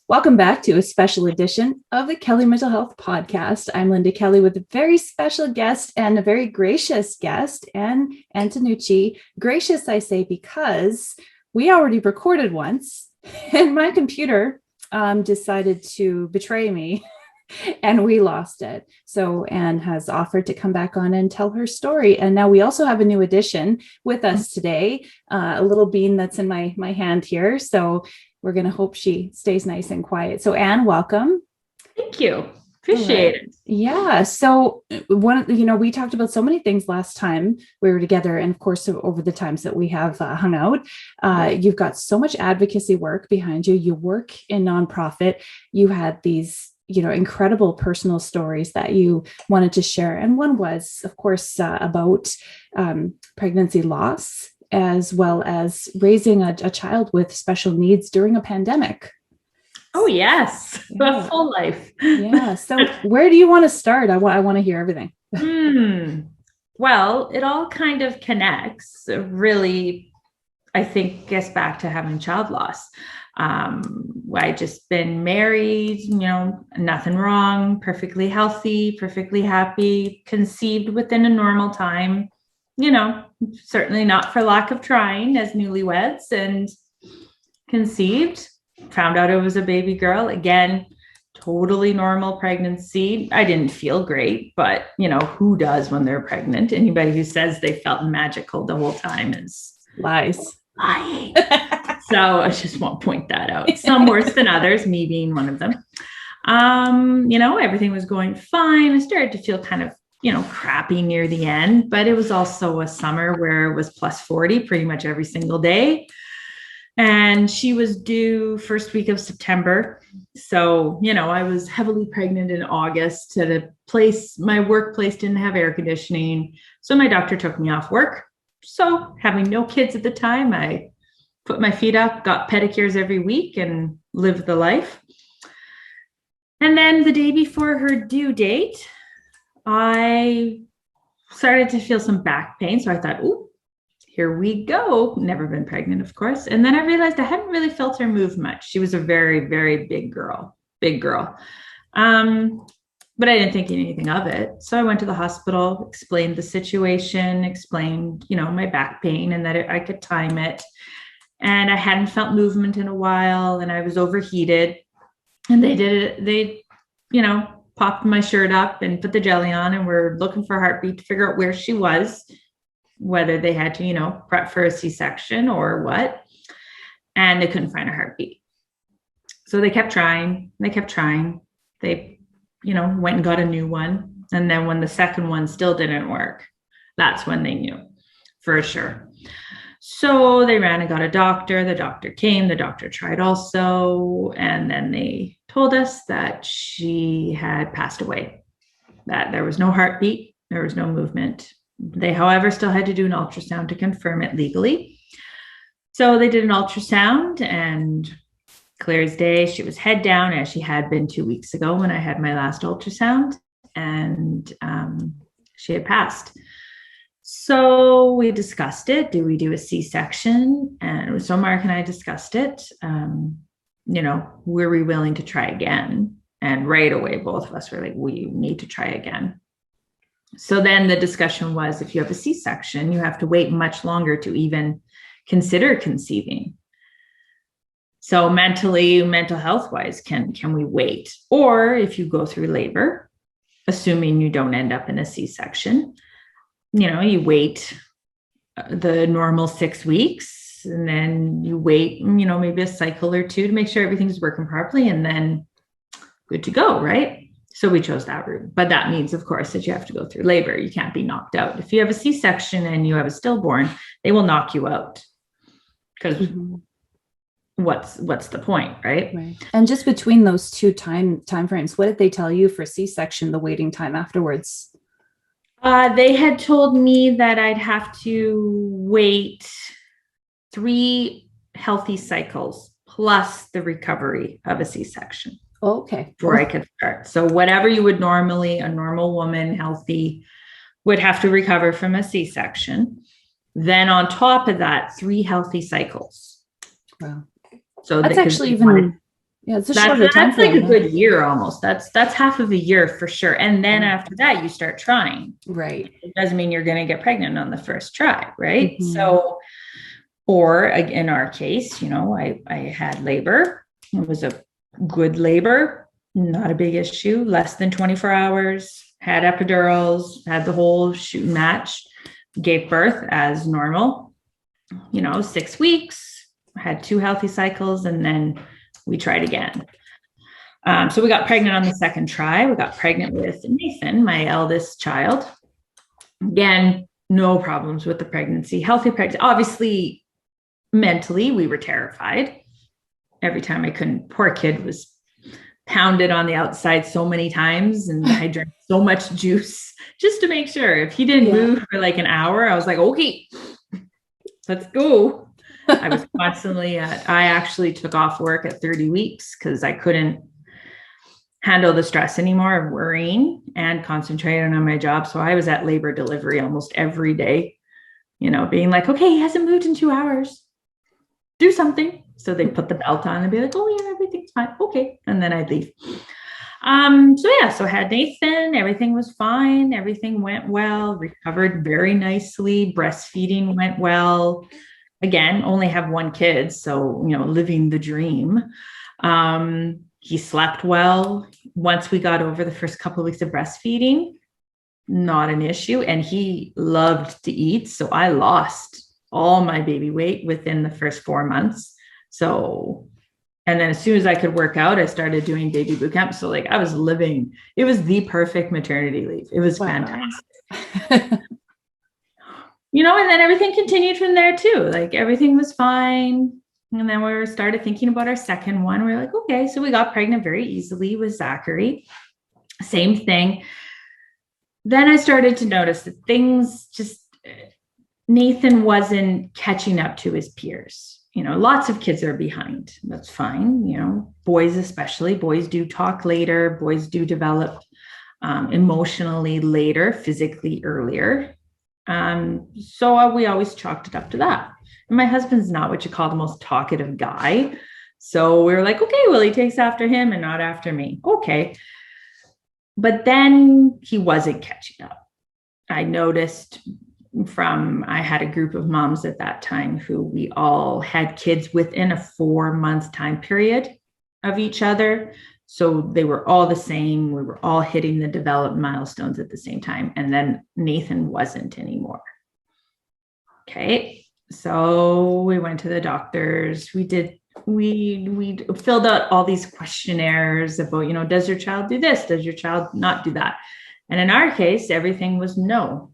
Welcome back to a special edition of the Kelly Mental Health Podcast. I'm Linda Kelly with a very special guest and a very gracious guest, Antenucci. Gracious, I say, because we already recorded once and my computer decided to betray me and we lost it. So Anne has offered to come back on and tell her story. And now we also have a new addition with us today, a little bean that's in my hand here. So we're going to hope she stays nice and quiet. So Anne, welcome. Thank you. Appreciate it. Yeah. So we talked about so many things last time we were together. And of course, over the times that we have hung out, you've got so much advocacy work behind you. You work in nonprofit. You had these incredible personal stories that you wanted to share. And one was, of course, about pregnancy loss, as well as raising a child with special needs during a pandemic. Oh, yes. Yeah. A full life. Yeah. So where do you want to start? I want to hear everything. Well, it all kind of connects. Really, I think, gets back to having child loss. I just been married, nothing wrong, perfectly healthy, perfectly happy, conceived within a normal time, certainly not for lack of trying as newlyweds, and conceived, found out it was a baby girl. Again, totally normal pregnancy. I didn't feel great, but who does when they're pregnant? Anybody who says they felt magical the whole time is lying. So I just won't point that out. Some worse than others, me being one of them. Everything was going fine. I started to feel kind of, crappy near the end, but it was also a summer where it was plus 40 pretty much every single day. And she was due first week of September. So, I was heavily pregnant in August at a place, my workplace didn't have air conditioning. So my doctor took me off work. So having no kids at the time, I put my feet up, got pedicures every week and lived the life. And then the day before her due date, I started to feel some back pain. So I thought, ooh, here we go. Never been pregnant, of course. And then I realized I hadn't really felt her move much. She was a very, very big girl. But I didn't think anything of it. So I went to the hospital, explained the situation, explained, my back pain and that I could time it. And I hadn't felt movement in a while and I was overheated. And they popped my shirt up and put the jelly on and were looking for a heartbeat to figure out where she was, whether they had to, prep for a C-section or what. And they couldn't find a heartbeat. So they kept trying. They went and got a new one. And then when the second one still didn't work, that's when they knew for sure. So they ran and got a doctor. The doctor came, the doctor tried also. And then they told us that she had passed away, that there was no heartbeat, there was no movement. They, however, still had to do an ultrasound to confirm it legally. So they did an ultrasound and clear as day, she was head down as she had been 2 weeks ago when I had my last ultrasound, and she had passed. So we discussed it. Do we do a C-section? And so Mark and I discussed it. Were we willing to try again? And right away, both of us were like, we need to try again. So then the discussion was, if you have a C-section, you have to wait much longer to even consider conceiving. So mental health wise, can we wait? Or if you go through labor, assuming you don't end up in a C-section, you wait the normal 6 weeks and then you wait, maybe a cycle or two to make sure everything's working properly and then good to go, right? So we chose that route. But that means, of course, that you have to go through labor. You can't be knocked out. If you have a C-section and you have a stillborn, they will knock you out because what's the point, right? And just between those two time frames, what did they tell you for C-section, the waiting time afterwards? They had told me that I'd have to wait 3 healthy cycles plus the recovery of a C-section. Okay. Before I could start. So whatever you would normally, a normal woman, healthy, would have to recover from a C-section. Then on top of that, 3 healthy cycles. Wow. So that's actually even Yeah, it's a shorter time That's like frame. a good year almost. That's half of a year for sure. And then after that, you start trying. Right. It doesn't mean you're going to get pregnant on the first try, right? Mhm. So, or in our case, I had labor. It was a good labor, not a big issue, less than 24 hours, had epidurals, had the whole shoot and match, gave birth as normal, 6 weeks, had 2 healthy cycles, and then we tried again. So we got pregnant on the second try. We got pregnant with Nathan, my eldest child. Again, no problems with the pregnancy, healthy pregnancy. Obviously, mentally, we were terrified. Every time I couldn't, poor kid was pounded on the outside so many times, and I drank so much juice just to make sure. If he didn't move for like an hour, I was like, okay, let's go. I was constantly I actually took off work at 30 weeks because I couldn't handle the stress anymore of worrying and concentrating on my job. So I was at labor delivery almost every day, being like, okay, he hasn't moved in 2 hours. Do something. So they put the belt on and be like, oh yeah, everything's fine. Okay. And then I'd leave. So I had Nathan, everything was fine. Everything went well, recovered very nicely. Breastfeeding went well. Again, only have 1 kid. So, living the dream. He slept well. Once we got over the first couple of weeks of breastfeeding, not an issue. And he loved to eat. So I lost all my baby weight within the first 4 months. So, and then as soon as I could work out, I started doing baby boot camp. So I was living, it was the perfect maternity leave. It was fantastic. And then everything continued from there too. Everything was fine. And then we started thinking about our second one. We were like, okay, so we got pregnant very easily with Zachary. Same thing. Then I started to notice that things Nathan wasn't catching up to his peers. Lots of kids are behind. That's fine. Boys, especially, boys do talk later. Boys do develop emotionally later, physically earlier. So we always chalked it up to that. And my husband's not what you call the most talkative guy. So we were like, okay, well, he takes after him and not after me. Okay. But then he wasn't catching up. I noticed I had a group of moms at that time who we all had kids within a 4-month time period of each other. So they were all the same. We were all hitting the development milestones at the same time. And then Nathan wasn't anymore. Okay. So we went to the doctors. We filled out all these questionnaires about, does your child do this? Does your child not do that? And in our case, everything was no.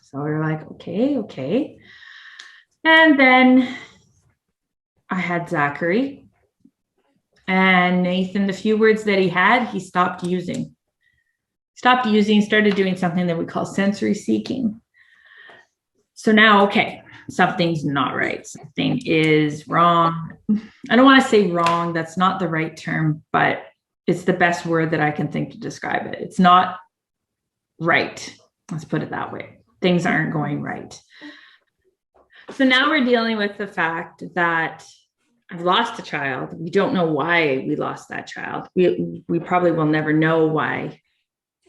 So we were like, okay. And then I had Zachary, and Nathan, the few words that he had, he stopped using, started doing something that we call sensory seeking. So now, okay, something's not right. Something is wrong. I don't want to say wrong. That's not the right term, but it's the best word that I can think to describe it. It's not right. Let's put it that way. Things aren't going right. So now we're dealing with the fact that I've lost a child. We don't know why we lost that child. We probably will never know why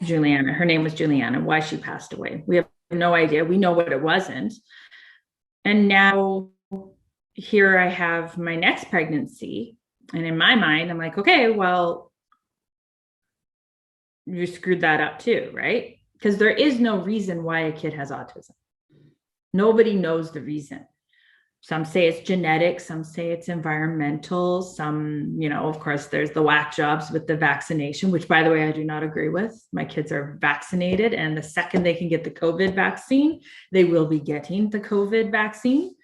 Julianna, her name was Julianna, why she passed away. We have no idea. We know what it wasn't. And now here I have my next pregnancy. And in my mind, I'm like, okay, well, you screwed that up too, right? Because there is no reason why a kid has autism. Nobody knows the reason. Some say it's genetic, some say it's environmental, some, of course, there's the whack jobs with the vaccination, which, by the way, I do not agree with. My kids are vaccinated, and the second they can get the COVID vaccine, they will be getting the COVID vaccine.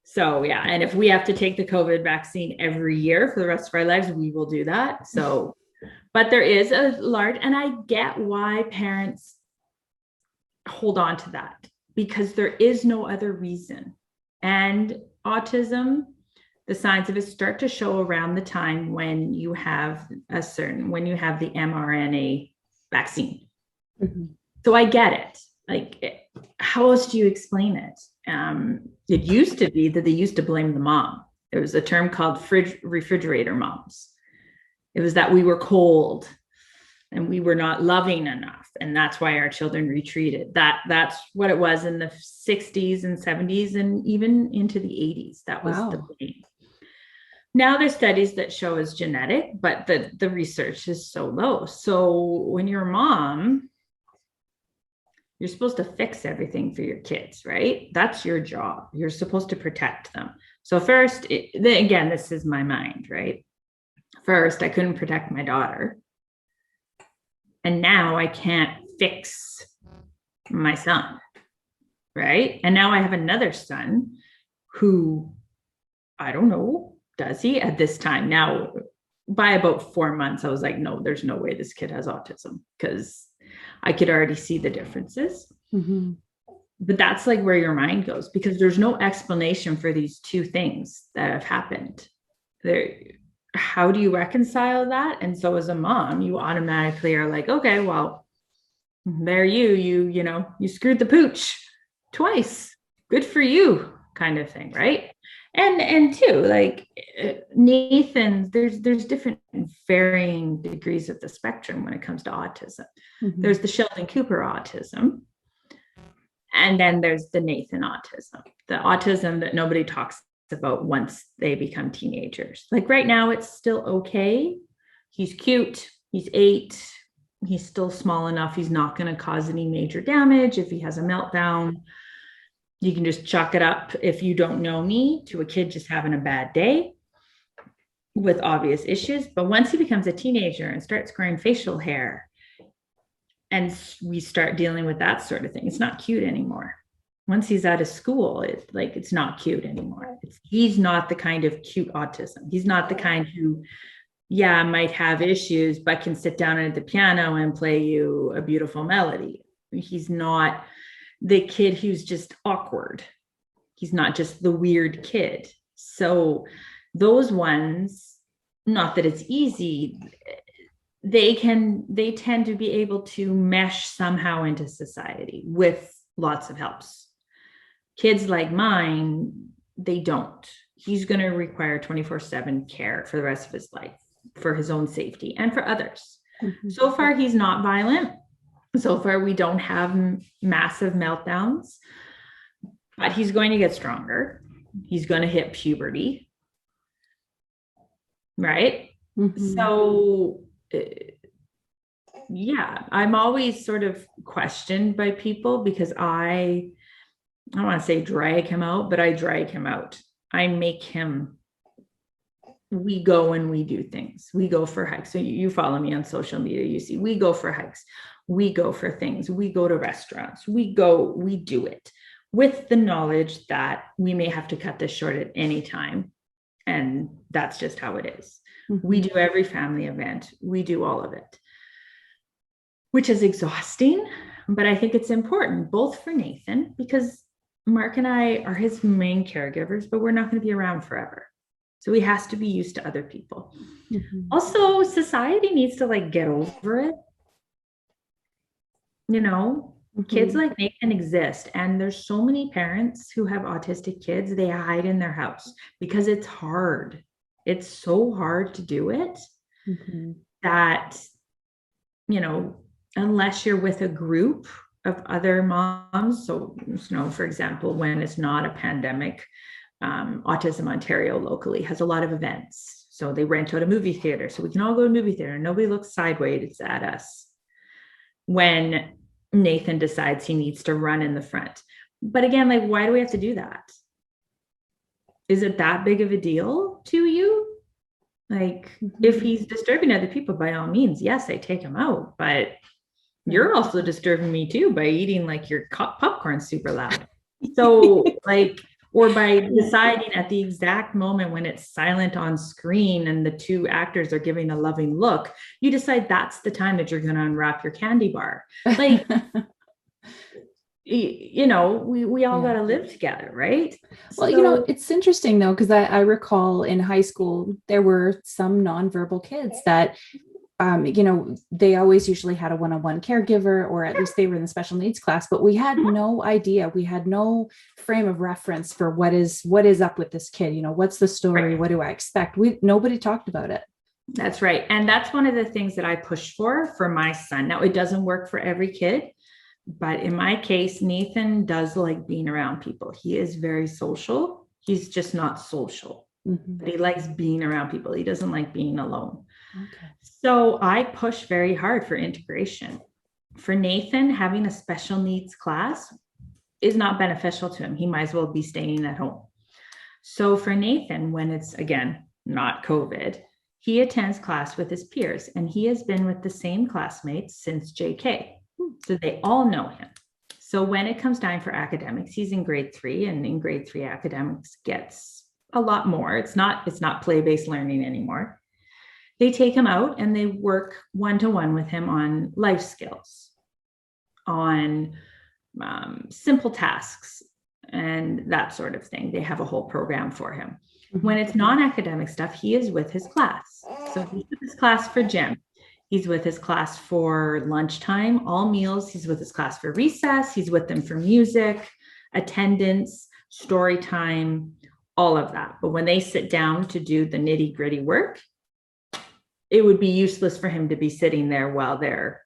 So, yeah, and if we have to take the COVID vaccine every year for the rest of our lives, we will do that. So, but there is a large, and I get why parents hold on to that, because there is no other reason. And autism, the signs of it start to show around the time when you have the mRNA vaccine. Mm-hmm. So I get it. How else do you explain it? It used to be that they used to blame the mom. It was a term called refrigerator moms. It was that we were cold and we were not loving enough. And that's why our children retreated. That's what it was in the 60s and 70s and even into the 80s. That was the blame. Now there's studies that show it's genetic, but the research is so low. So when you're a mom, you're supposed to fix everything for your kids, right? That's your job. You're supposed to protect them. So first, again, this is my mind, right? First, I couldn't protect my daughter. And now I can't fix my son, right? And now I have another son who, I don't know, does he at this time? Now, by about 4 months, I was like, no, there's no way this kid has autism, because I could already see the differences. Mm-hmm. But that's like where your mind goes, because there's no explanation for these two things that have happened. How do you reconcile that? And so as a mom, you automatically are like, okay, well, there you screwed the pooch twice. Good for you, kind of thing, right? And too, like Nathan, there's different varying degrees of the spectrum when it comes to autism. Mm-hmm. There's the Sheldon Cooper autism, and then there's the Nathan autism, the autism that nobody talks about once they become teenagers. Like right now, it's still okay. He's cute. He's 8. He's still small enough. He's not going to cause any major damage. If he has a meltdown, you can just chalk it up, if you don't know me, to a kid just having a bad day with obvious issues. But once he becomes a teenager and starts growing facial hair, and we start dealing with that sort of thing, it's not cute anymore. Once he's out of school, it's not cute anymore. He's not the kind of cute autism. He's not the kind who, might have issues, but can sit down at the piano and play you a beautiful melody. He's not the kid who's just awkward. He's not just the weird kid. So those ones, not that it's easy, they tend to be able to mesh somehow into society with lots of helps. Kids like mine, they don't. He's going to require 24/7 care for the rest of his life, for his own safety and for others. Mm-hmm. So far, he's not violent. So far, we don't have massive meltdowns, but he's going to get stronger. He's going to hit puberty, right? Mm-hmm. So, I'm always sort of questioned by people because I don't want to say drag him out, but I drag him out. I make him, we go and we do things. We go for hikes. So you follow me on social media, you see, we go for hikes. We go for things. We go to restaurants. We do it with the knowledge that we may have to cut this short at any time. And that's just how it is. Mm-hmm. We do every family event. We do all of it, which is exhausting. But I think it's important, both for Nathan, because Mark and I are his main caregivers, but we're not going to be around forever. So he has to be used to other people. Mm-hmm. Also, society needs to get over it. Mm-hmm. Kids like Nathan exist. And there's so many parents who have autistic kids, they hide in their house because it's hard. It's so hard to do it mm-hmm. that, unless you're with a group of other moms. So, for example, when it's not a pandemic, Autism Ontario locally has a lot of events. So they rent out a movie theater so we can all go to a movie theater and nobody looks sideways at us when Nathan decides he needs to run in the front. But again, why do we have to do that? Is it that big of a deal to you? Mm-hmm. If he's disturbing other people, by all means, yes, I take him out. But you're also disturbing me too by eating your popcorn super loud. So or by deciding at the exact moment when it's silent on screen and the two actors are giving a loving look, you decide that's the time that you're going to unwrap your candy bar. We all got to live together, right? Well, it's interesting though, because I recall in high school, there were some nonverbal kids that they always usually had a one-on-one caregiver, or at least they were in the special needs class, but we had no idea. We had no frame of reference for what is up with this kid. What's the story? Right. What do I expect? Nobody talked about it. That's right. And that's one of the things that I push for my son. Now, it doesn't work for every kid, but in my case, Nathan does like being around people. He is very social. He's just not social, but he likes being around people. He doesn't like being alone. Okay. So I push very hard for integration. For Nathan, having a special needs class is not beneficial to him. He might as well be staying at home. So for Nathan, when it's, again, not COVID, he attends class with his peers, and he has been with the same classmates since JK. So they all know him. So when it comes time for academics, he's in grade 3, and in grade 3, academics gets a lot more. It's not play-based learning anymore. They take him out and they work one-to-one with him on life skills, on simple tasks, and that sort of thing. They have a whole program for him. When it's non-academic stuff, he is with his class. So he's with his class for gym. He's with his class for lunchtime, all meals. He's with his class for recess. He's with them for music, attendance, story time, all of that. But when they sit down to do the nitty-gritty work, it would be useless for him to be sitting there while they're,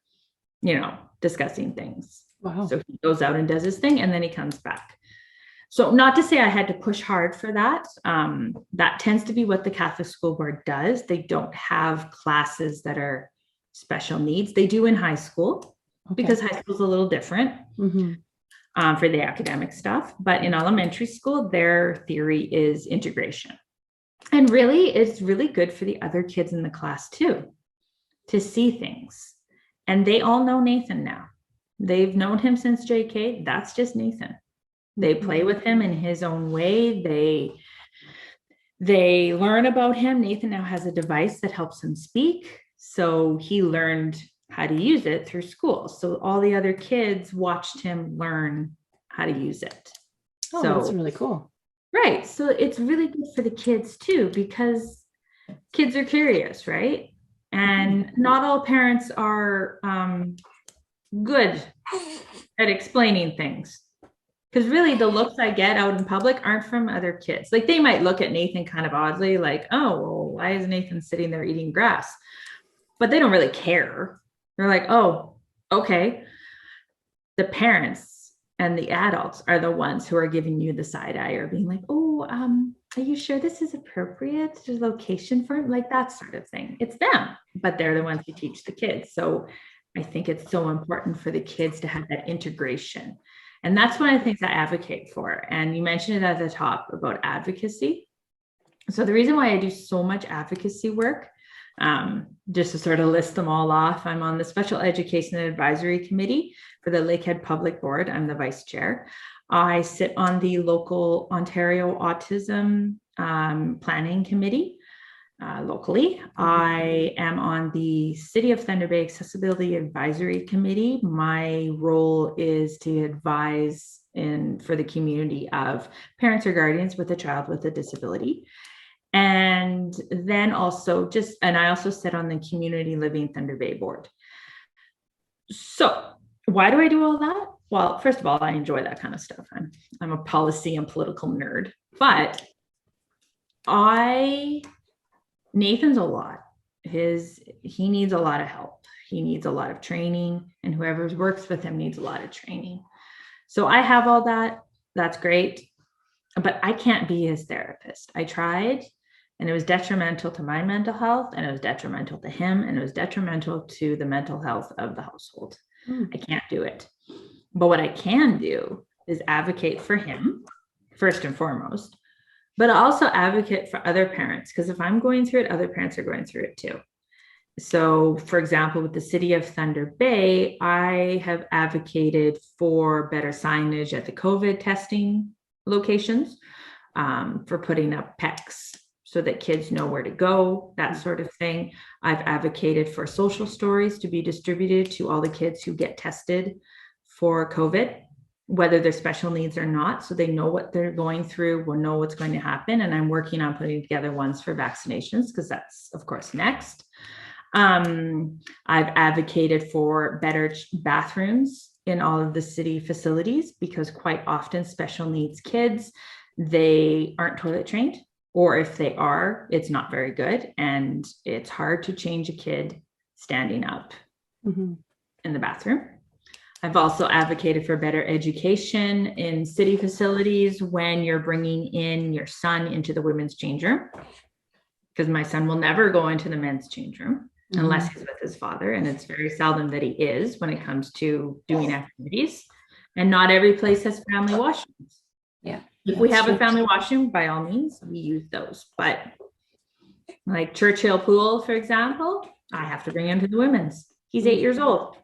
discussing things. Wow. So he goes out and does his thing, and then he comes back. So not to say I had to push hard for that. That tends to be what the Catholic School Board does. They don't have classes that are special needs. They do in high school, because high school is a little different for the academic stuff. But in elementary school, their theory is integration. And really, it's really good for the other kids in the class too, to see things. And they all know Nathan now. They've known him since JK. That's just Nathan. They play with him in his own way. They learn about him. Nathan now has a device that helps him speak. So he learned how to use it through school. So all the other kids watched him learn how to use it. Oh, so that's really cool. Right. So it's really good for the kids too, because kids are curious, right? And not all parents are good at explaining things. Because really the looks I get out in public aren't from other kids. Like, they might look at Nathan kind of oddly, like, oh, well, why is Nathan sitting there eating grass? But they don't really care. They're like, oh, okay. The parents and the adults are the ones who are giving you the side eye, or being like, oh, are you sure this is appropriate? There's location for it? Like, that sort of thing. It's them, but they're the ones who teach the kids. So I think it's so important for the kids to have that integration. And that's one of the things I advocate for. And you mentioned it at the top about advocacy. So the reason why I do so much advocacy work, just to sort of list them all off, I'm on the Special Education Advisory Committee for the Lakehead Public Board. I'm the vice chair. I sit on the local Ontario Autism Planning Committee locally. I am on the City of Thunder Bay Accessibility Advisory Committee. My role is to advise for the community of parents or guardians with a child with a disability. And then also I also sit on the Community Living Thunder Bay Board. So why do I do all that? Well, first of all, I enjoy that kind of stuff. I'm a policy and political nerd, but Nathan's a lot. He needs a lot of help. He needs a lot of training, and whoever works with him needs a lot of training. So I have all that. That's great, but I can't be his therapist. I tried, and it was detrimental to my mental health, and it was detrimental to him, and it was detrimental to the mental health of the household. I can't do it. But what I can do is advocate for him, first and foremost, but also advocate for other parents, because if I'm going through it, other parents are going through it too. So, for example, with the City of Thunder Bay, I have advocated for better signage at the COVID testing locations, for putting up PECs so that kids know where to go, that sort of thing. I've advocated for social stories to be distributed to all the kids who get tested for COVID, whether they're special needs or not, so they know what they're going through, will know what's going to happen. And I'm working on putting together ones for vaccinations, because that's, of course, next. I've advocated for better bathrooms in all of the city facilities, because quite often special needs kids, they aren't toilet trained, or if they are, it's not very good. And it's hard to change a kid standing up in the bathroom. I've also advocated for better education in city facilities when you're bringing in your son into the women's change room, because my son will never go into the men's change room unless he's with his father. And it's very seldom that he is when it comes to doing activities. And not every place has family washrooms. Yeah. If we have a family washroom, by all means, we use those. But like Churchill Pool, for example, I have to bring him to the women's. He's 8 years old.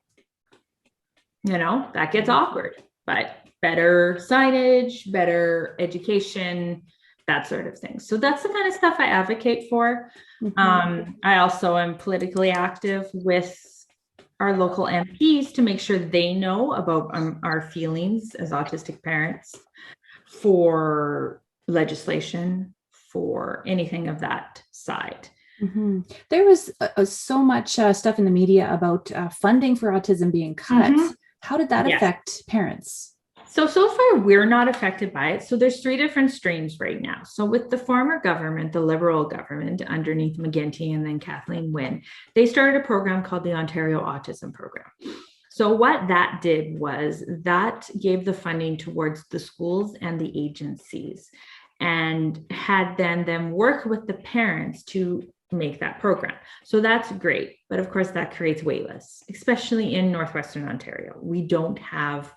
You know, that gets awkward, but better signage, better education, that sort of thing. So that's the kind of stuff I advocate for. I also am politically active with our local MPs to make sure they know about our feelings as autistic parents for legislation, for anything of that side. There was so much stuff in the media about funding for autism being cut. How did that affect parents? So far, we're not affected by it. So there's 3 different streams right now. So with the former government, the Liberal government underneath McGuinty and then Kathleen Wynne, they started a program called the Ontario Autism Program. So what that did was that gave the funding towards the schools and the agencies, and had then them work with the parents to make that program. So that's great. But of course, that creates wait lists, especially in Northwestern Ontario. We don't have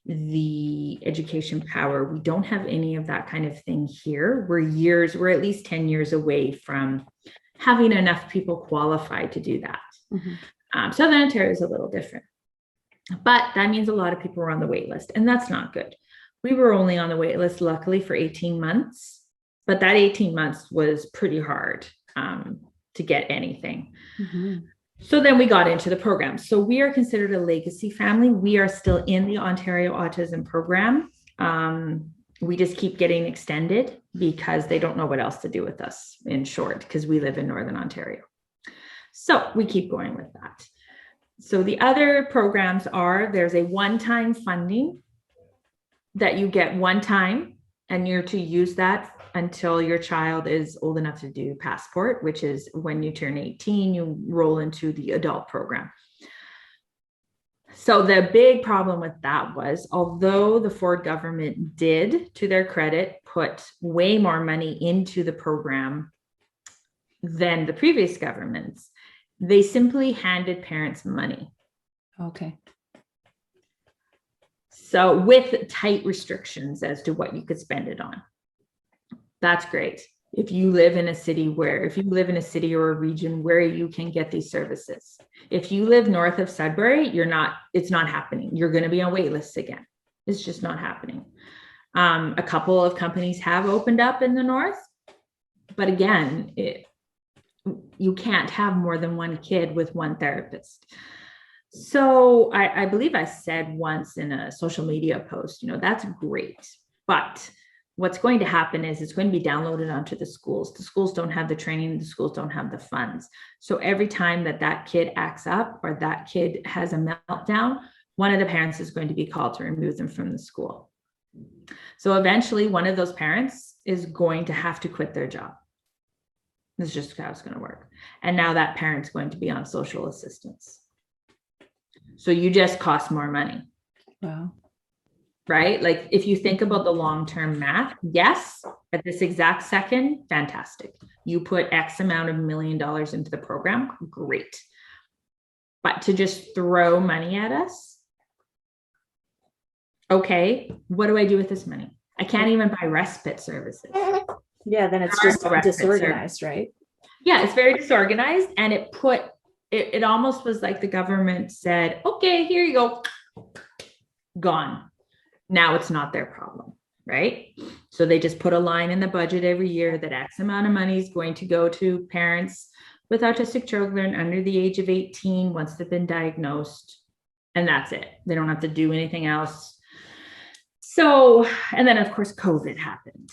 the education power. We don't have any of that kind of thing here. We're at least 10 years away from having enough people qualified to do that. Southern Ontario is a little different, but that means a lot of people were on the wait list, and that's not good. We were only on the wait list, luckily, for 18 months, but that 18 months was pretty hard to get anything. So then we got into the program. So we are considered a legacy family. We are still in the Ontario Autism Program. We just keep getting extended because they don't know what else to do with us, in short, because we live in Northern Ontario. So we keep going with that. So the other programs there's a one-time funding that you get one time, and you're to use that until your child is old enough to do passport, which is when you turn 18, you roll into the adult program. So the big problem with that was, although the Ford government did, to their credit, put way more money into the program than the previous governments, they simply handed parents money. Okay. So with tight restrictions as to what you could spend it on. That's great. If you live in a city or a region where you can get these services. If you live north of Sudbury, it's not happening. You're going to be on wait lists again. It's just not happening. A couple of companies have opened up in the north, but again, you can't have more than one kid with one therapist. So I believe I said once in a social media post, that's great, but what's going to happen is it's going to be downloaded onto the schools. The schools don't have the training. The schools don't have the funds. So every time that kid acts up or that kid has a meltdown, one of the parents is going to be called to remove them from the school. So eventually one of those parents is going to have to quit their job. This is just how it's going to work. And now that parent's going to be on social assistance. So you just cost more money. Wow. Right? Like if you think about the long-term math, yes, at this exact second, fantastic. You put X amount of $1 million into the program, great. But to just throw money at us, okay, what do I do with this money? I can't even buy respite services. Yeah, then it's just disorganized, right? Yeah, it's very disorganized. And it almost was like the government said, okay, here you go, gone. Now it's not their problem, right? So they just put a line in the budget every year that X amount of money is going to go to parents with autistic children under the age of 18 once they've been diagnosed. And that's it. They don't have to do anything else. So, and then of course, COVID happened,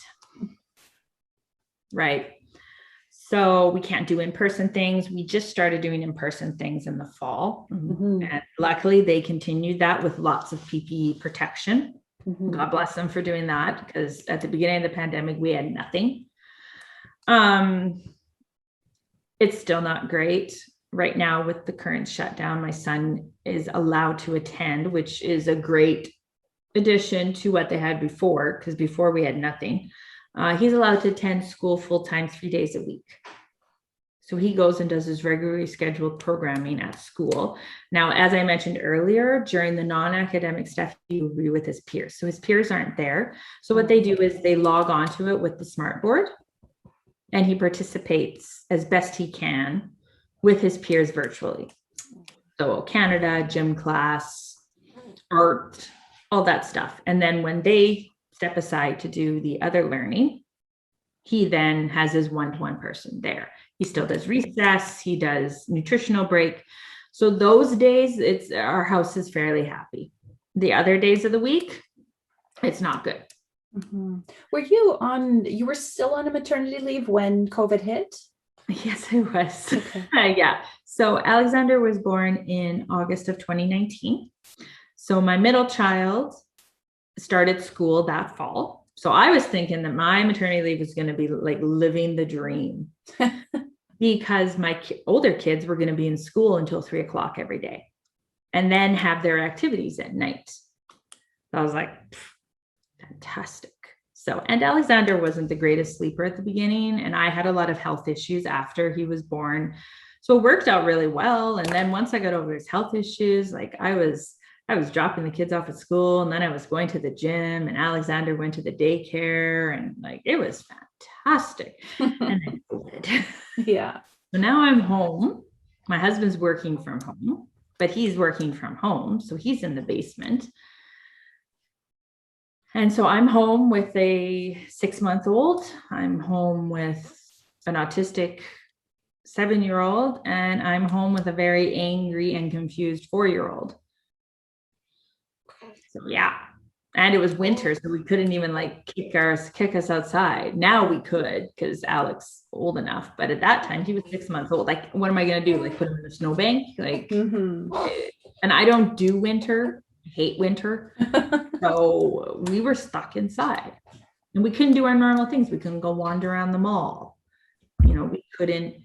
right? So we can't do in-person things. We just started doing in-person things in the fall. And luckily they continued that with lots of PPE protection. God bless them for doing that, because at the beginning of the pandemic, we had nothing. It's still not great. Right now with the current shutdown, my son is allowed to attend, which is a great addition to what they had before, because before we had nothing. He's allowed to attend school full-time 3 days a week. So he goes and does his regularly scheduled programming at school. Now, as I mentioned earlier, during the non-academic stuff, he will be with his peers. So his peers aren't there. So what they do is they log onto it with the smart board, and he participates as best he can with his peers virtually. So Canada, gym class, art, all that stuff. And then when they step aside to do the other learning, he then has his one-to-one person there. He still does recess, he does nutritional break. So those days, our house is fairly happy. The other days of the week, it's not good. You were still on a maternity leave when COVID hit? Yes, I was. Okay. Yeah. So Alexander was born in August of 2019. So my middle child started school that fall. So I was thinking that my maternity leave was going to be like living the dream because my older kids were going to be in school until 3:00 every day and then have their activities at night. So I was like, fantastic. So, and Alexander wasn't the greatest sleeper at the beginning, and I had a lot of health issues after he was born. So it worked out really well. And then once I got over his health issues, like I was dropping the kids off at school, and then I was going to the gym, and Alexander went to the daycare, and like it was fantastic. And then COVID. Yeah. So now I'm home. My husband's working from home, but he's working from home. So he's in the basement. And so I'm home with a 6-month-old. I'm home with an autistic 7-year-old, and I'm home with a very angry and confused 4-year-old. So yeah. And it was winter, so we couldn't even like kick us outside. Now we could, because Alex old enough, but at that time he was 6 months old. Like, what am I gonna do? Like, put him in a snowbank? Like, and I don't do winter. I hate winter. So we were stuck inside, and we couldn't do our normal things. We couldn't go wander around the mall. We couldn't.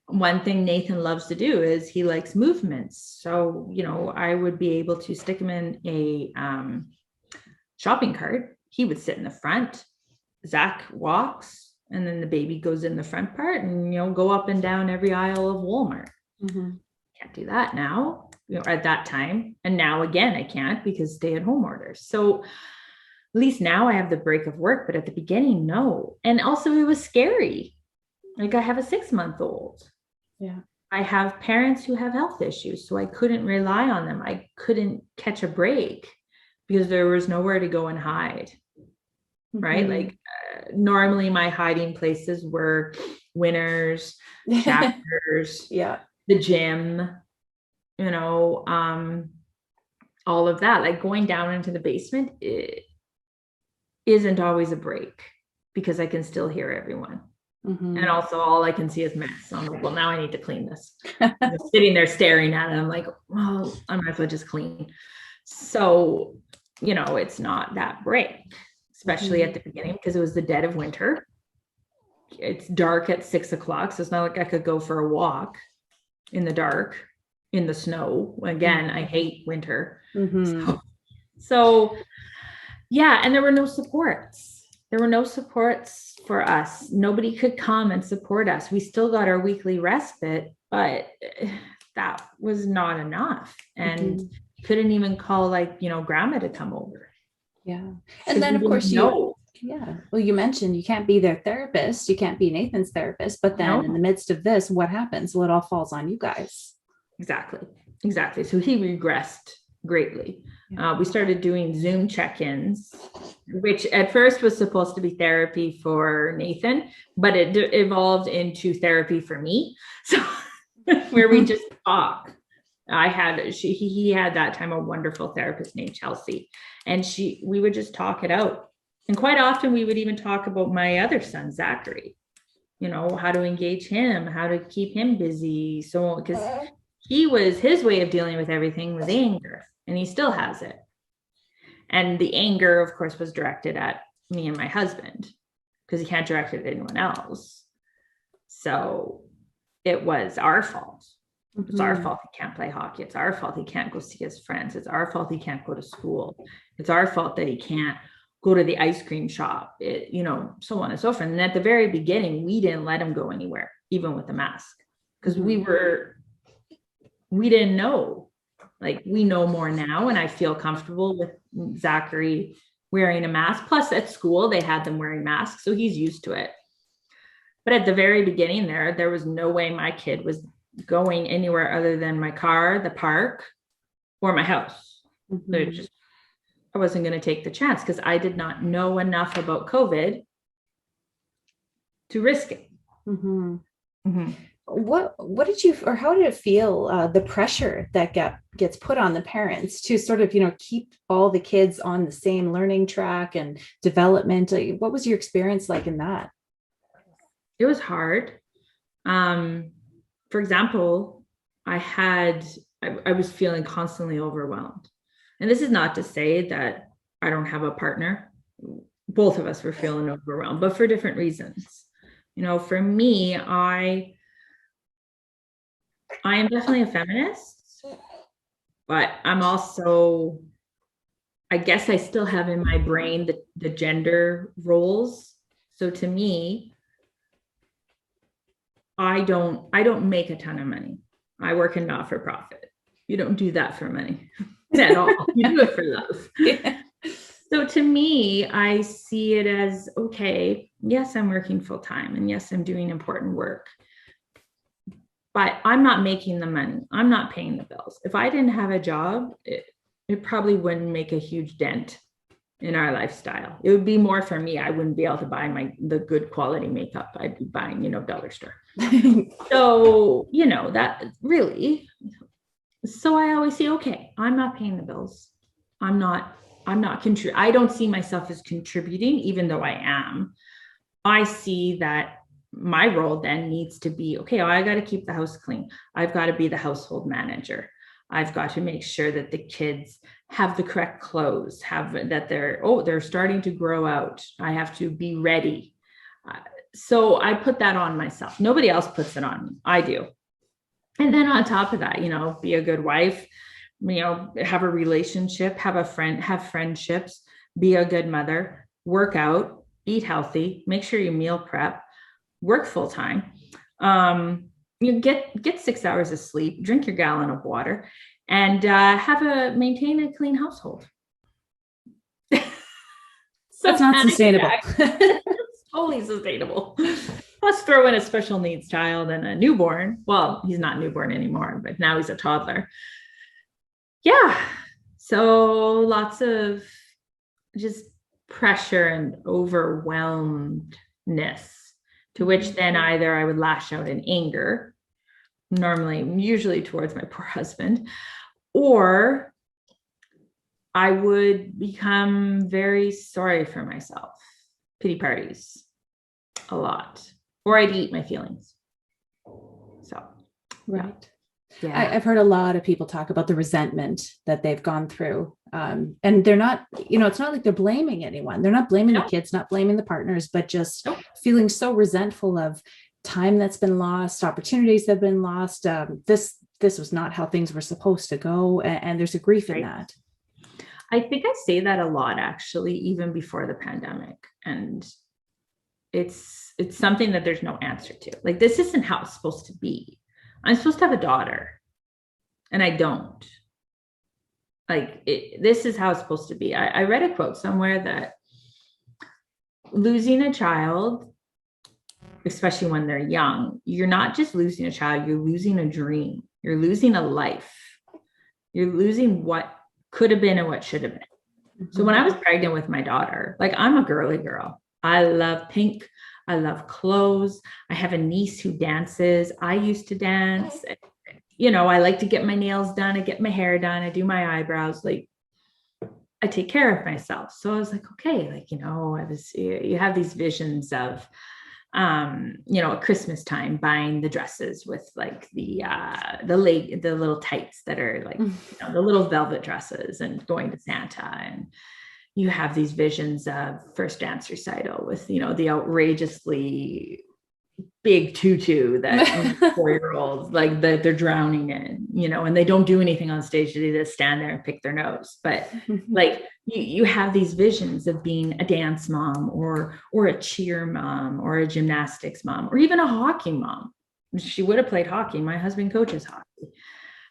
One thing Nathan loves to do is he likes movements. So, I would be able to stick him in a shopping cart. He would sit in the front. Zach walks, and then the baby goes in the front part and, go up and down every aisle of Walmart. Can't do that now. At that time. And now again, I can't because stay-at-home orders. So at least now I have the break of work, but at the beginning, no. And also it was scary. Like I have a 6-month-old. Yeah. I have parents who have health issues, so I couldn't rely on them. I couldn't catch a break because there was nowhere to go and hide. Right? Like normally my hiding places were Winners, Chapters, the gym, all of that. Like going down into the basement, it isn't always a break because I can still hear everyone. And also all I can see is mess. So I'm like, well, now I need to clean this. I'm sitting there staring at it. I'm like, well, I might as well just clean. So, it's not that break, especially at the beginning because it was the dead of winter. It's dark at 6:00. So it's not like I could go for a walk in the dark, in the snow. Again, I hate winter. So yeah. And there were no supports. There were no supports for us. Nobody could come and support us. We still got our weekly respite, but that was not enough. And couldn't even call grandma to come over. Yeah. And then of course you mentioned you can't be their therapist. You can't be Nathan's therapist, but then in the midst of this, what happens? Well, it all falls on you guys. Exactly. So he regressed greatly. We started doing Zoom check-ins, which at first was supposed to be therapy for Nathan, but it evolved into therapy for me. So where we just talk. He had that time a wonderful therapist named Chelsea, and we would just talk it out. And quite often we would even talk about my other son, Zachary. how to engage him, how to keep him busy. So, because his way of dealing with everything was anger, and he still has it. And the anger, of course, was directed at me and my husband because he can't direct it at anyone else. So it was our fault. It's our fault he can't play hockey. It's our fault he can't go see his friends. It's our fault he can't go to school. It's our fault that he can't go to the ice cream shop, so on and so forth. And at the very beginning, we didn't let him go anywhere, even with the mask, because we didn't know. Like, we know more now, and I feel comfortable with Zachary wearing a mask. Plus, at school, they had them wearing masks, so he's used to it. But at the very beginning there was no way my kid was going anywhere other than my car, the park, or my house. I wasn't going to take the chance because I did not know enough about COVID to risk it. What did you, or how did it feel, the pressure that gets put on the parents to sort of, keep all the kids on the same learning track and development? What was your experience like in that? It was hard. For example, I was feeling constantly overwhelmed. And this is not to say that I don't have a partner. Both of us were feeling overwhelmed, but for different reasons. For me, I am definitely a feminist, but I'm also, I guess I still have in my brain the gender roles. So to me, I don't make a ton of money. I work in not-for-profit. You don't do that for money at all. You do it for love. Yeah. So to me, I see it as, okay, yes, I'm working full time, and yes, I'm doing important work, but I'm not making the money. I'm not paying the bills. If I didn't have a job, it probably wouldn't make a huge dent in our lifestyle. It would be more for me. I wouldn't be able to buy the good quality makeup I'd be buying, dollar store. So, that really, so I always say, okay, I'm not paying the bills. I'm not I don't see myself as contributing, even though I am. I see that my role then needs to be, okay, I got to keep the house clean. I've got to be the household manager. I've got to make sure that the kids have the correct clothes, that they're starting to grow out. I have to be ready. So I put that on myself. Nobody else puts it on me. I do. And then on top of that, be a good wife, have a relationship, have friendships, be a good mother, work out, eat healthy, make sure you meal prep, work full time. You get 6 hours of sleep, drink your gallon of water, and maintain a clean household. So that's not sustainable. It's totally sustainable. Plus throw in a special needs child and a newborn. Well, he's not newborn anymore, but now he's a toddler. Yeah. So lots of just pressure and overwhelmedness, to which then either I would lash out in anger, usually towards my poor husband, or I would become very sorry for myself, pity parties a lot, or I'd eat my feelings. So, right. Yeah. I've heard a lot of people talk about the resentment that they've gone through. And they're not, it's not like they're blaming anyone. They're not blaming the kids, not blaming the partners, but just feeling so resentful of time that's been lost, opportunities that have been lost. This was not how things were supposed to go. And there's a grief in that. I think I say that a lot, actually, even before the pandemic. And it's something that there's no answer to. Like, this isn't how it's supposed to be. I'm supposed to have a daughter, and I don't. This is how it's supposed to be. I read a quote somewhere that losing a child, especially when they're young, you're not just losing a child, you're losing a dream. You're losing a life. You're losing what could have been and what should have been. Mm-hmm. So when I was pregnant with my daughter, I'm a girly girl. I love pink. I love clothes. I have a niece who dances. I used to dance. I like to get my nails done. I get my hair done. I do my eyebrows. I take care of myself. So I was like, okay, you have these visions of at Christmas time, buying the dresses with like the little tights that are like, the little velvet dresses, and going to Santa. And you have these visions of first dance recital with, the outrageously big tutu that 4-year-olds like that they're drowning in, and they don't do anything on stage. They just stand there and pick their nose. But like you have these visions of being a dance mom or a cheer mom or a gymnastics mom or even a hockey mom. She would have played hockey. My husband coaches hockey.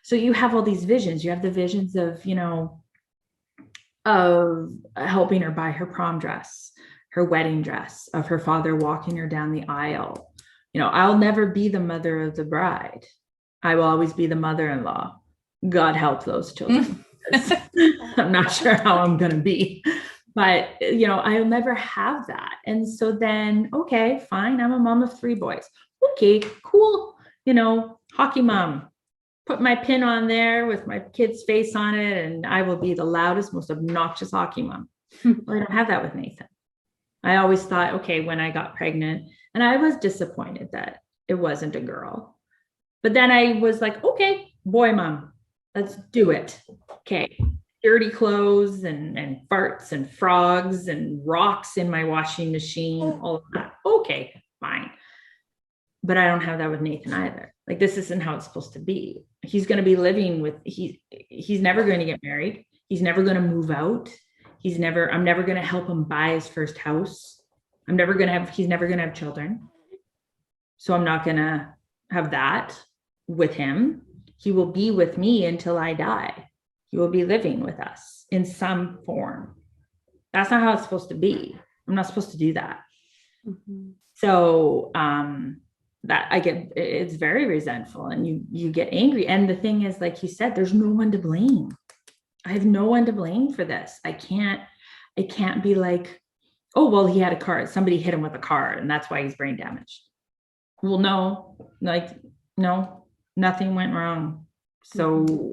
So you have all these visions. You have the visions of, of helping her buy her prom dress, her wedding dress, of her father walking her down the aisle. I'll never be the mother of the bride. I will always be the mother-in-law. God help those children. I'm not sure how I'm going to be, but I'll never have that. And so then, okay, fine. I'm a mom of 3 boys. Okay, cool. Hockey mom, put my pin on there with my kid's face on it, and I will be the loudest, most obnoxious hockey mom. Well, I don't have that with Nathan. I always thought, okay, when I got pregnant, and I was disappointed that it wasn't a girl. But then I was like, okay, boy, mom, let's do it. Okay. Dirty clothes and farts and frogs and rocks in my washing machine, all of that. Okay, fine. But I don't have that with Nathan either. Like, this isn't how it's supposed to be. He's going to be living with, he's never going to get married. He's never going to move out. I'm never going to help him buy his first house. he's never going to have children. So I'm not going to have that with him. He will be with me until I die. He will be living with us in some form. That's not how it's supposed to be. I'm not supposed to do that. Mm-hmm. So, that it's very resentful, and you get angry. And the thing is, like you said, there's no one to blame. I have no one to blame for this. I can't be like, oh, well, he had a car. Somebody hit him with a car and that's why he's brain damaged. Well, no, nothing went wrong. So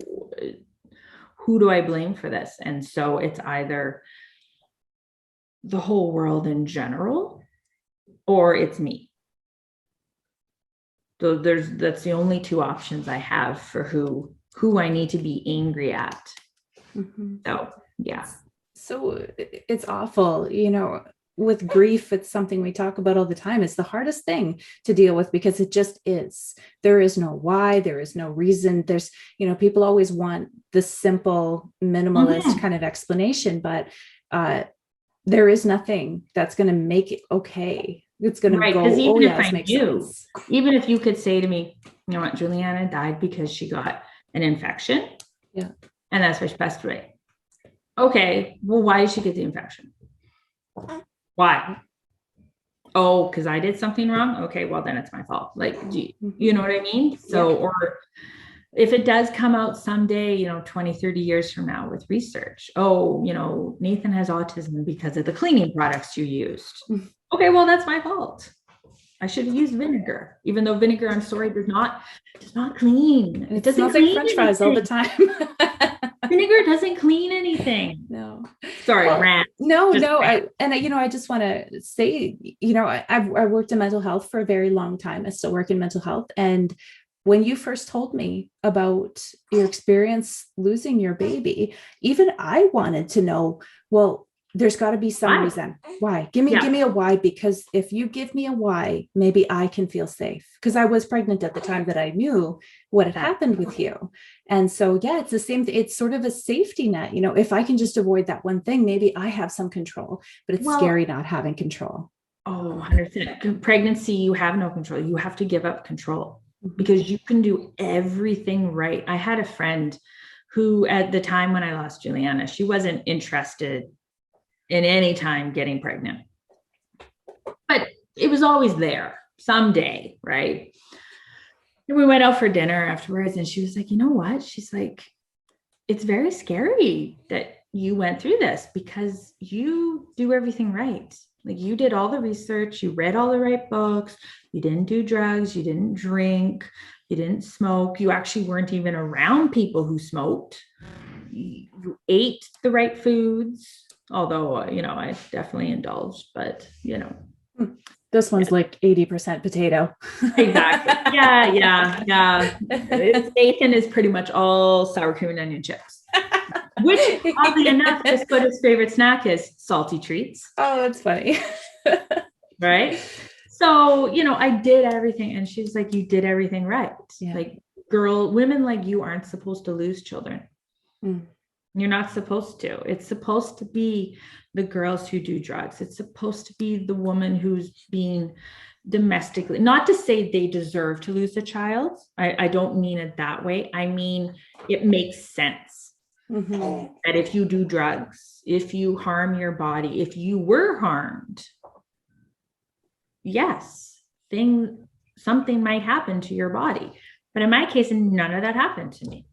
who do I blame for this? And so it's either the whole world in general, or it's me. So that's the only 2 options I have for who I need to be angry at. Mm-hmm. So, yeah. So it's awful, with grief. It's something we talk about all the time. It's the hardest thing to deal with because it just is. There is no why, there is no reason. There's, people always want the simple minimalist kind of explanation, but there is nothing that's going to make it okay. It's going to go, oh yeah, it makes sense. Even if you could say to me, you know what, Julianna died because she got an infection. Yeah. And that's why she passed away. Okay, well, why did she get the infection? Why? Oh, because I did something wrong? Okay, well, then it's my fault. Like, you know what I mean? So, yeah. Or if it does come out someday, 20, 30 years from now with research, Nathan has autism because of the cleaning products you used. Okay, well, that's my fault. I should have used vinegar, even though vinegar, I'm sorry, does not clean. It doesn't clean French fries all the time. Vinegar doesn't clean anything. No. Sorry, rant. No. I just want to say, I worked in mental health for a very long time. I still work in mental health. And when you first told me about your experience losing your baby, even I wanted to know, well, there's got to be some reason. Why? Give me a why, because if you give me a why, maybe I can feel safe. Because I was pregnant at the time that I knew what had happened with you. And so, it's the same. It's sort of a safety net. If I can just avoid that one thing, maybe I have some control, but it's scary not having control. Oh, 100%. Pregnancy, you have no control. You have to give up control because you can do everything right. I had a friend who, at the time when I lost Julianna, she wasn't interested in any time getting pregnant, but it was always there someday. Right. And we went out for dinner afterwards and she was like, you know what? She's like, it's very scary that you went through this because you do everything right. Like, you did all the research, you read all the right books, you didn't do drugs, you didn't drink, you didn't smoke. You actually weren't even around people who smoked. You ate the right foods. Although, I definitely indulged, but, This one's like 80% potato. Exactly. Yeah. Bacon is pretty much all sour cream and onion chips. Which, oddly enough, just what his favorite snack is, salty treats. Oh, that's funny. Right? So, I did everything. And she's like, you did everything right. Yeah. Like, women like you aren't supposed to lose children. You're not supposed to. It's supposed to be the girls who do drugs. It's supposed to be the woman who's being domestically, not to say they deserve to lose a child. I don't mean it that way. I mean, it makes sense that if you do drugs, if you harm your body, if you were harmed, yes, something might happen to your body. But in my case, none of that happened to me.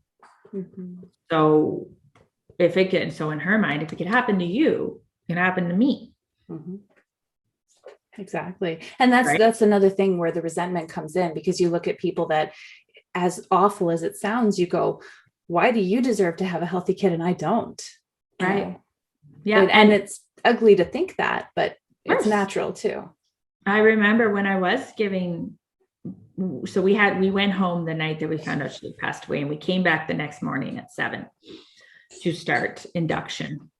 So in her mind, if it could happen to you, it can happen to me. Exactly. And that's another thing where the resentment comes in, because you look at people that, as awful as it sounds, you go, why do you deserve to have a healthy kid and I don't? Right. Yeah. And it's ugly to think that, but it's natural too. I remember when I was giving, so we went home the night that we found out she passed away, and we came back the next morning at 7 to start induction.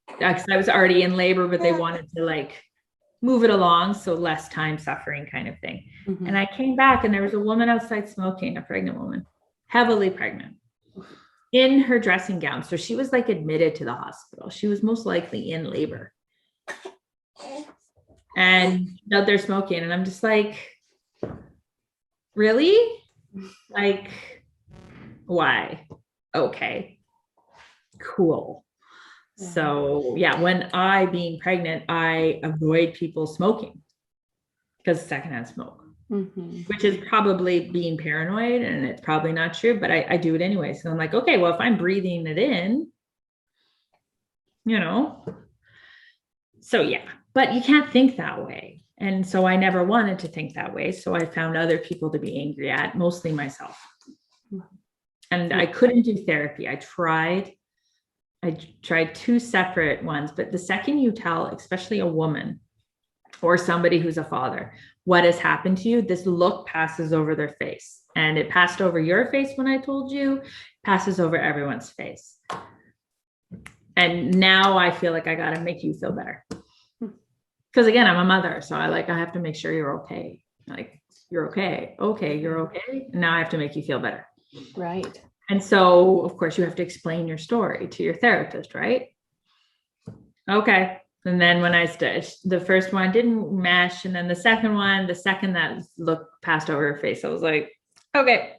Because I was already in labor, but they wanted to move it along, so less time suffering kind of thing. And I came back and there was a woman outside smoking, a pregnant woman, heavily pregnant, in her dressing gown. So she was admitted to the hospital. She was most likely in labor. And out there smoking. And I'm just like, really? Why? Okay, cool. So when being pregnant, I avoid people smoking because secondhand smoke, which is probably being paranoid, and it's probably not true, but I do it anyway. So I'm like, okay, well, if I'm breathing it in, so but you can't think that way. And so I never wanted to think that way. So I found other people to be angry at, mostly myself. And I couldn't do therapy. I tried 2 separate ones, but the second you tell, especially a woman or somebody who's a father, what has happened to you, this look passes over their face. And it passed over your face when I told you, passes over everyone's face. And now I feel like I got to make you feel better. Because again, I'm a mother. So I have to make sure you're okay. You're okay. Okay, you're okay. And now I have to make you feel better. Right. And so, of course, you have to explain your story to your therapist, right? Okay. And then when the first one didn't mesh. And then the second that look passed over her face, I was like, okay,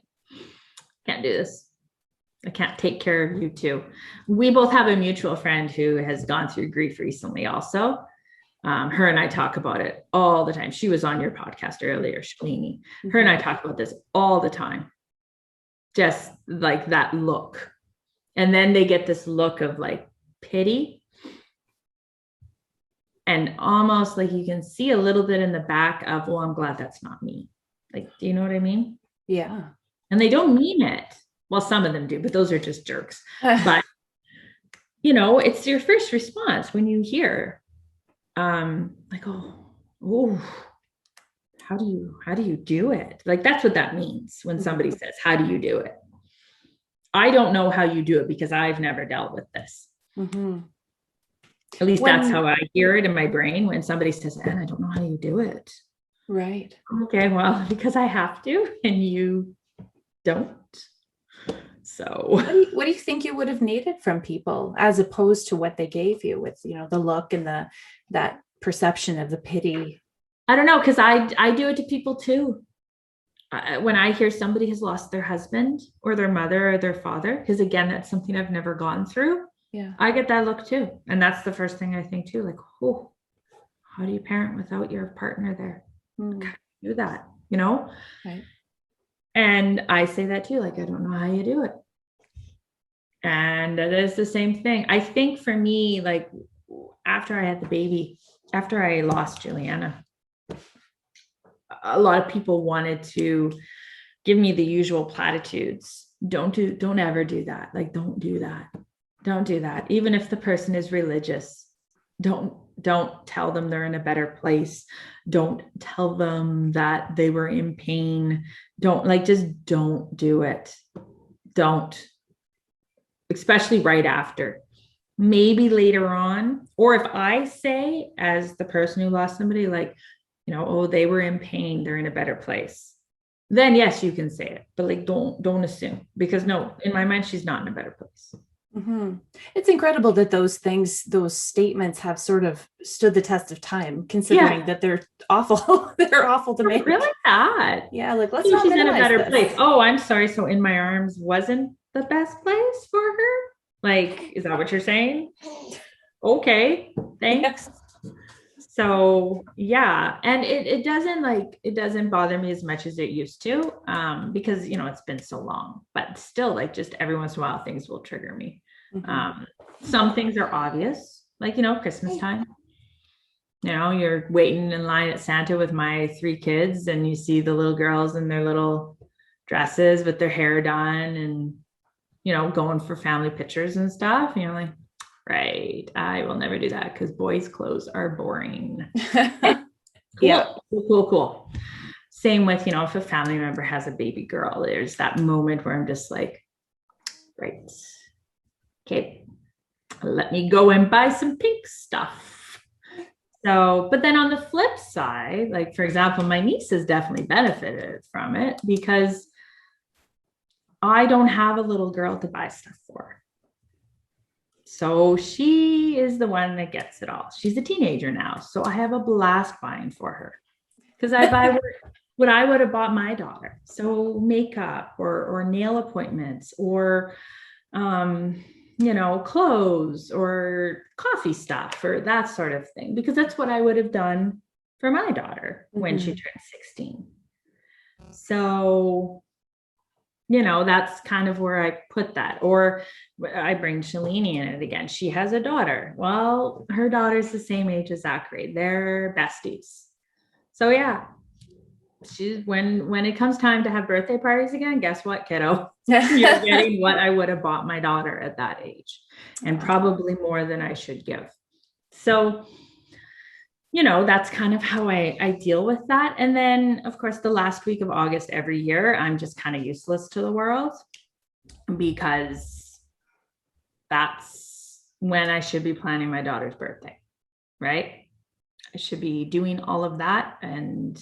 can't do this. I can't take care of you too. We both have a mutual friend who has gone through grief recently also. Her and I talk about it all the time. She was on your podcast earlier, Shalini. Her and I talk about this all the time. Just that look. And then they get this look of pity. And almost you can see a little bit in the back of, well, I'm glad that's not me. Do you know what I mean? Yeah. And they don't mean it. Well, some of them do, but those are just jerks. But, it's your first response when you hear, oh, how do you do it? That's what that means when somebody says, how do you do it? I don't know how you do it because I've never dealt with this. At least that's how I hear it in my brain when somebody says, and I don't know how you do it. Right. Okay, well, because I have to and you don't. So what do you think you would have needed from people as opposed to what they gave you with, the look and that perception of the pity? I don't know, because I do it to people too. When I hear somebody has lost their husband or their mother or their father, because again, that's something I've never gone through. Yeah. I get that look too. And that's the first thing I think too, oh, how do you parent without your partner there? How do you do that? Right. And I say that too, I don't know how you do it. And it is the same thing. I think for me, after I had the baby, after I lost Julianna, a lot of people wanted to give me the usual platitudes. Don't ever do that. Don't do that. Don't do that. Even if the person is religious, don't tell them they're in a better place. Don't tell them that they were in pain. Just don't do it. Don't, especially right after. Maybe later on, or if I say, as the person who lost somebody, like, oh, they were in pain, they're in a better place, then yes, you can say it, but like, don't assume, because no, in my mind, she's not in a better place. Mm-hmm. It's incredible that those statements have sort of stood the test of time, considering that they're awful. They're awful to make. Really bad. Yeah, like, let's not she's in a minimize better this. place. Oh, I'm sorry. So In My Arms wasn't the best place for her? Like, is that what you're saying? Okay, thanks. Yeah. So yeah, and it doesn't bother me as much as it used to, because it's been so long. But still, like, just every once in a while, things will trigger me. Mm-hmm. Some things are obvious, like Christmas time. You're waiting in line at Santa with my 3 kids, and you see the little girls in their little dresses with their hair done, and going for family pictures and stuff. And you're like, right, I will never do that because boys' clothes are boring. Cool. Yeah, cool. Same with, if a family member has a baby girl, there's that moment where I'm just like, right, okay, let me go and buy some pink stuff. So, but then on the flip side, like, for example, my niece has definitely benefited from it because I don't have a little girl to buy stuff for. So she is the one that gets it all. She's a teenager now. So I have a blast buying for her because I buy what I would have bought my daughter. So makeup or nail appointments or, clothes or coffee stuff or that sort of thing, because that's what I would have done for my daughter when she turned 16. So, that's kind of where I put that. Or I bring Shalini in it again. She has a daughter. Well, her daughter's the same age as Zachary. They're besties. So yeah, she's when it comes time to have birthday parties again, guess what, kiddo? You're getting what I would have bought my daughter at that age, and probably more than I should give. So, that's kind of how I deal with that. And then, of course, the last week of August every year, I'm just kind of useless to the world because that's when I should be planning my daughter's birthday, right? I should be doing all of that, and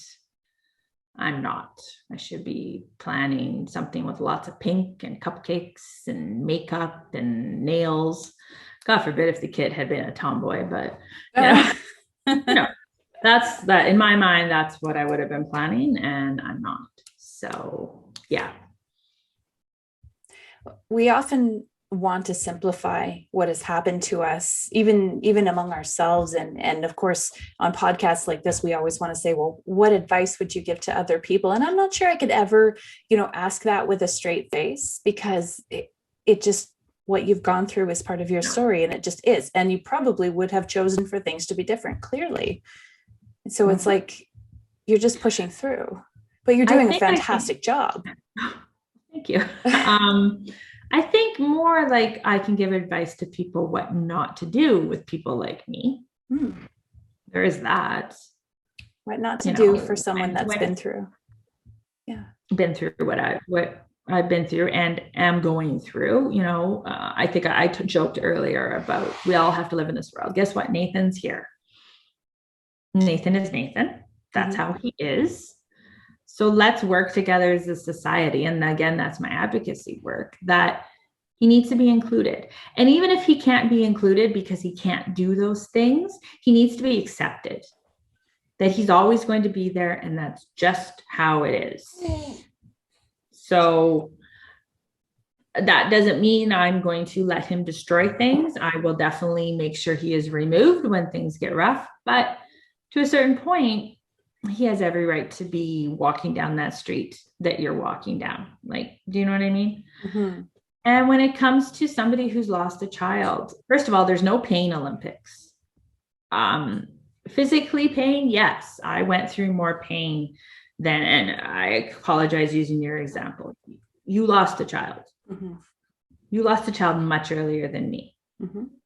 I'm not. I should be planning something with lots of pink and cupcakes and makeup and nails. God forbid if the kid had been a tomboy, but that's that. In my mind, that's what I would have been planning, and I'm not. So yeah. We often want to simplify what has happened to us, even among ourselves. And of course, on podcasts like this, we always want to say, well, what advice would you give to other people? And I'm not sure I could ever, ask that with a straight face, because it just, what you've gone through is part of your story, and it just is. And you probably would have chosen for things to be different, clearly. So it's like, you're just pushing through, but you're doing a fantastic job. Thank you. I think more like I can give advice to people what not to do with people like me. There is that. What not to do for someone that's been through. Yeah. Been through what I've been through and am going through. I think I joked earlier about we all have to live in this world. Guess what? Nathan's here. Nathan is Nathan. That's how he is. So let's work together as a society. And again, that's my advocacy work, that he needs to be included. And even if he can't be included because he can't do those things, he needs to be accepted, that he's always going to be there. And that's just how it is. So that doesn't mean I'm going to let him destroy things. I will definitely make sure he is removed when things get rough. But to a certain point, he has every right to be walking down that street that you're walking down. Like, do you know what I mean? And when it comes to somebody who's lost a child, first of all, there's no pain Olympics. Physically pain, yes, I went through more pain than, and I apologize using your example. You lost a child. You lost a child much earlier than me.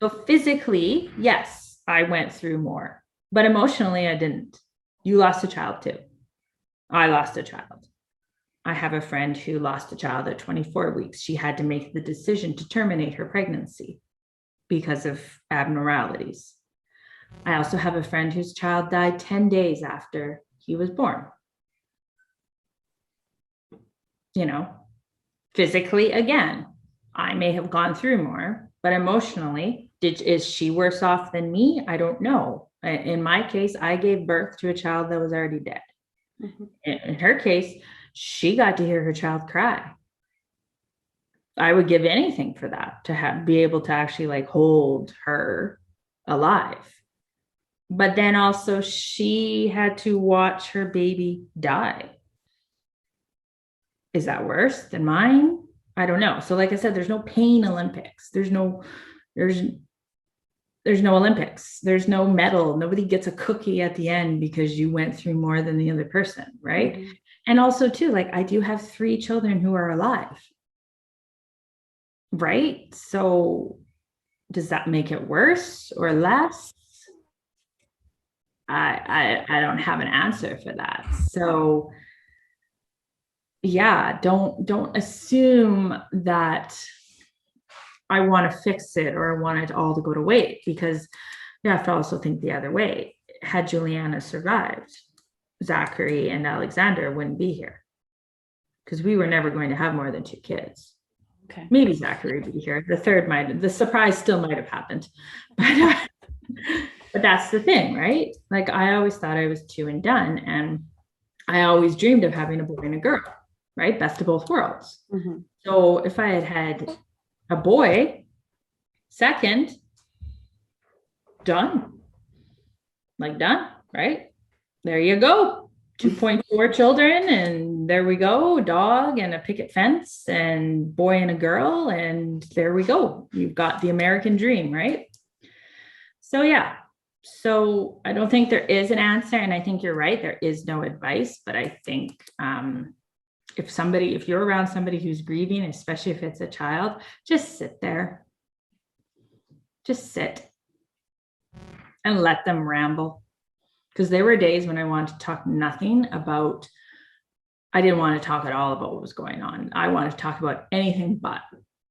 So physically, yes, I went through more, but emotionally, I didn't. You lost a child too. I lost a child. I have a friend who lost a child at 24 weeks. She had to make the decision to terminate her pregnancy because of abnormalities. I also have a friend whose child died 10 days after he was born. You know, physically, again, I may have gone through more, but emotionally, is she worse off than me? I don't know. In my case, I gave birth to a child that was already dead. Mm-hmm. In her case, she got to hear her child cry. I would give anything for that, to be able to actually like hold her alive. But then also she had to watch her baby die. Is that worse than mine? I don't know. So like I said, there's no pain Olympics. There's no Olympics. There's no medal. Nobody gets a cookie at the end because you went through more than the other person, right? Mm-hmm. And also too, like I do have 3 children who are alive, right? So does that make it worse or less? I don't have an answer for that. So yeah, don't assume that I want to fix it or I want it all to go to waste, because you have to also think the other way. Had Julianna survived, Zachary and Alexander wouldn't be here, because we were never going to have more than 2 kids. Okay. Maybe Zachary would be here. The surprise still might have happened. But that's the thing, right? Like I always thought I was 2 and done. And I always dreamed of having a boy and a girl, right? Best of both worlds. Mm-hmm. So if I had a boy, second, done. Like done, right? There you go. 2.4 children, and there we go. A dog and a picket fence and boy and a girl, and there we go. You've got the American dream, right? So yeah. So I don't think there is an answer, and I think you're right. There is no advice, but I think if you're around somebody who's grieving, especially if it's a child, just sit there. Just sit and let them ramble. Because there were days when I wanted to talk nothing about, I didn't want to talk at all about what was going on. I wanted to talk about anything but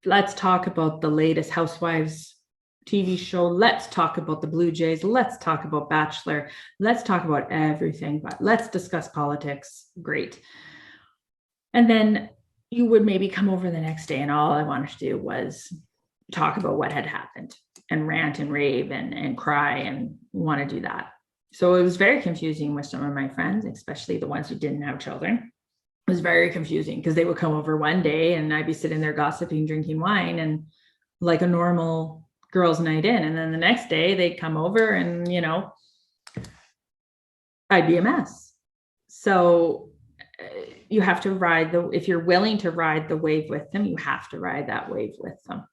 let's talk about the latest Housewives TV show. Let's talk about the Blue Jays. Let's talk about Bachelor. Let's talk about everything, but let's discuss politics. Great. And then you would maybe come over the next day and all I wanted to do was talk about what had happened and rant and rave and cry and want to do that. So it was very confusing with some of my friends, especially the ones who didn't have children. It was very confusing because they would come over one day and I'd be sitting there gossiping, drinking wine and like a normal girls' night in. And then the next day they'd come over and, I'd be a mess. So you have to if you're willing to ride the wave with them, you have to ride that wave with them.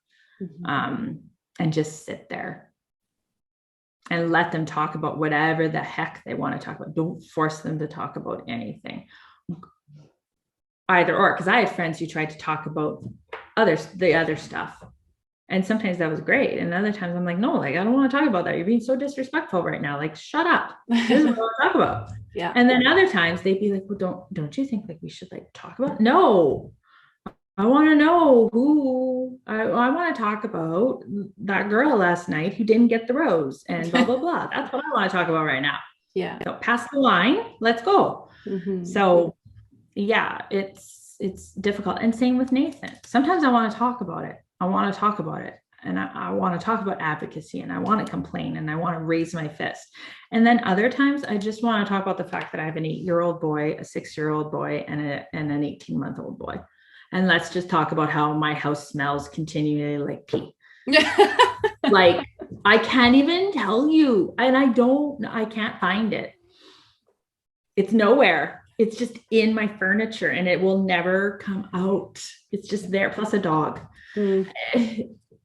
Mm-hmm. And just sit there and let them talk about whatever the heck they want to talk about. Don't force them to talk about anything. Either or, because I had friends who tried to talk about the other stuff. And sometimes that was great. And other times I'm like, no, like, I don't want to talk about that. You're being so disrespectful right now. Like, shut up. This is what I want to talk about. Yeah. And then other times they'd be like, well, don't you think like we should like talk about? No, I want to know who I want to talk about that girl last night who didn't get the rose and blah, blah, blah. That's what I want to talk about right now. Yeah. So pass the line. Let's go. Mm-hmm. So yeah, it's difficult. And same with Nathan. Sometimes I want to talk about it. And I want to talk about advocacy and I want to complain and I want to raise my fist. And then other times I just want to talk about the fact that I have an 8-year-old boy, a 6-year-old boy, and an 18-month-old boy. And let's just talk about how my house smells continually like pee. Like I can't even tell you. And I can't find it. It's nowhere. It's just in my furniture and it will never come out. It's just there, plus a dog. Mm.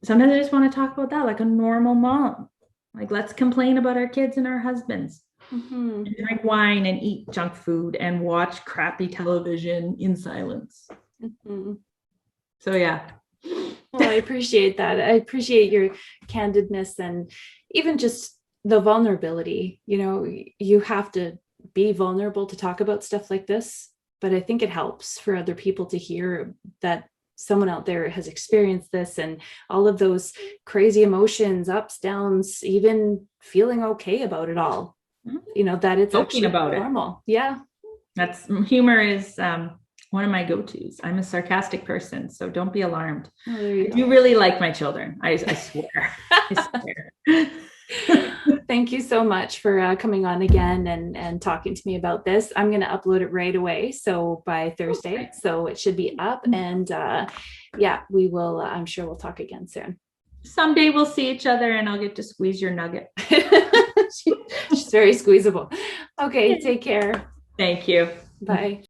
Sometimes I just want to talk about that like a normal mom. Like, let's complain about our kids and our husbands. Mm-hmm. And drink wine and eat junk food and watch crappy television in silence. Mm-hmm. So, yeah. Well, I appreciate that. I appreciate your candidness and even just the vulnerability, you have to be vulnerable to talk about stuff like this, but I think it helps for other people to hear that someone out there has experienced this, and all of those crazy emotions, ups, downs, even feeling okay about it all, that it's Joking actually about normal. Yeah. That's humor is one of my go-tos. I'm a sarcastic person, so don't be alarmed. Oh, there you I go. do really like my children. I swear. I swear. Thank you so much for coming on again and talking to me about this. I'm going to upload it right away, so by Thursday, Okay. so it should be up. And yeah, we will. I'm sure we'll talk again soon. Someday we'll see each other, and I'll get to squeeze your nugget. She's very squeezable. Okay, take care. Thank you. Bye.